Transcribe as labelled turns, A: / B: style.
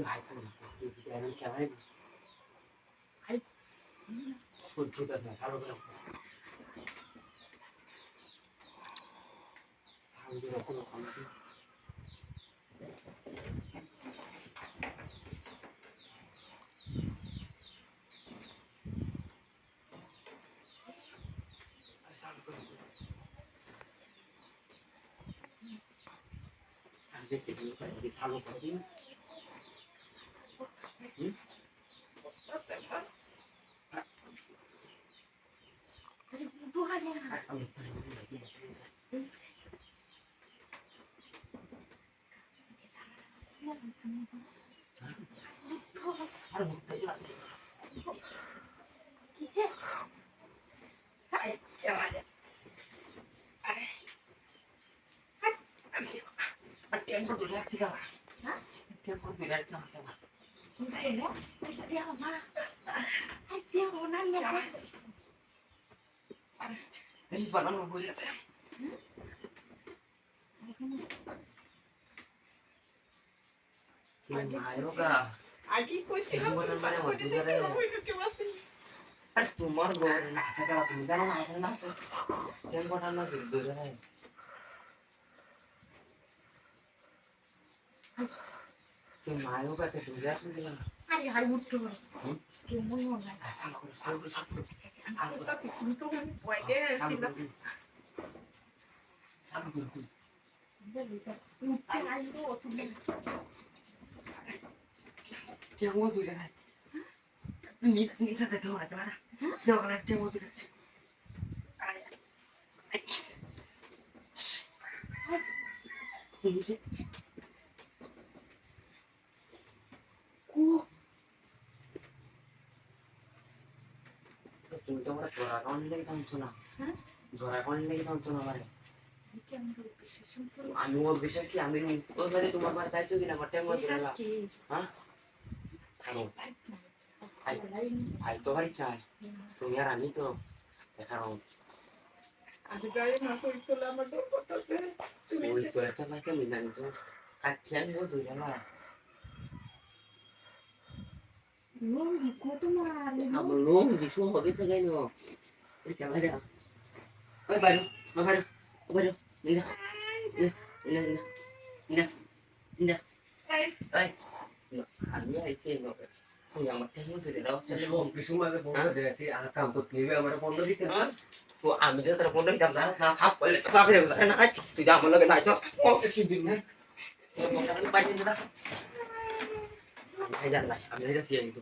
A: high খান তুই কি জানেন কেমন হাই সহ্যতা না ভালো করে সাউন্ড রকম কমতি আর সাউন্ড করে আর দেখতে দিন এই সাউন্ড করে দিন আর মুখটা আছে কি যে আরে আরে আরে আর টেম্পো ধরে রাখছি না হ্যাঁ টেম্পো ধরে রাখছি না dia mah dia mana nih ini mana mau boleh ya ayo kak
B: আগে কইছিলাম
A: মানে মধ্যে ধরে আর তোমার ঘর না থাকা তুমি জানো না এখন না টেম্পোটা না দুধ ধরে কে মায়ও কাছে দুধ রাখতে দিলাম
B: আরে হাই উঠতো কে মই মনে
A: সালো
B: আচ্ছা তুমি তো পয়গে ছিল
A: সালো
B: উঠতে আইলো তুমি
A: টেম্পো ধরে নাই নিচে দেখো না তোমার দোকানে টেম্পো ধরে আছে আয় নিচে তুমি তো আমরা জোড়া কাউন্ট লেগে থামছো না
B: হ্যাঁ
A: জোড়া কাউন্ট লেগে থামছো না মানে
B: আমি
A: আমি ওর বিষয় কি আমি ওই মানে তোমার মানে তাই তো কিনা আমার টেম্পো ধরে না হ্যাঁ থামো ভাই তো বাড়ি চাই তুমি আর আমি তো দেখাও
B: আগে যাই না সই তোলা আমার তো করতেছে তুমি
A: ওই তো একটা লাগে মিলান তো কাটিয়ান গো দুই না
B: লোন কত মারলে
A: আমার লোক দিশো হবে সে গাইনো এই কেমন রে ওই বাইরে বাইরে নিনা নিনা নিনা নিনা এই আমি আইছি নো তুই আমার থেকে ধরে রাও তাহলে
C: সব কিছু মানে বন্ধ দেছি আর কাম করতে হবে আমার বন্ধ দিতে না
A: তো আমি তো তোর বন্ধ দিতাম না হাফ করলে বাপরে না তুই যা আমার লগে নাইছ ও একটু দিন না আমি বাড়ি দিতে না আমি জান না আমি যাইছি কিন্তু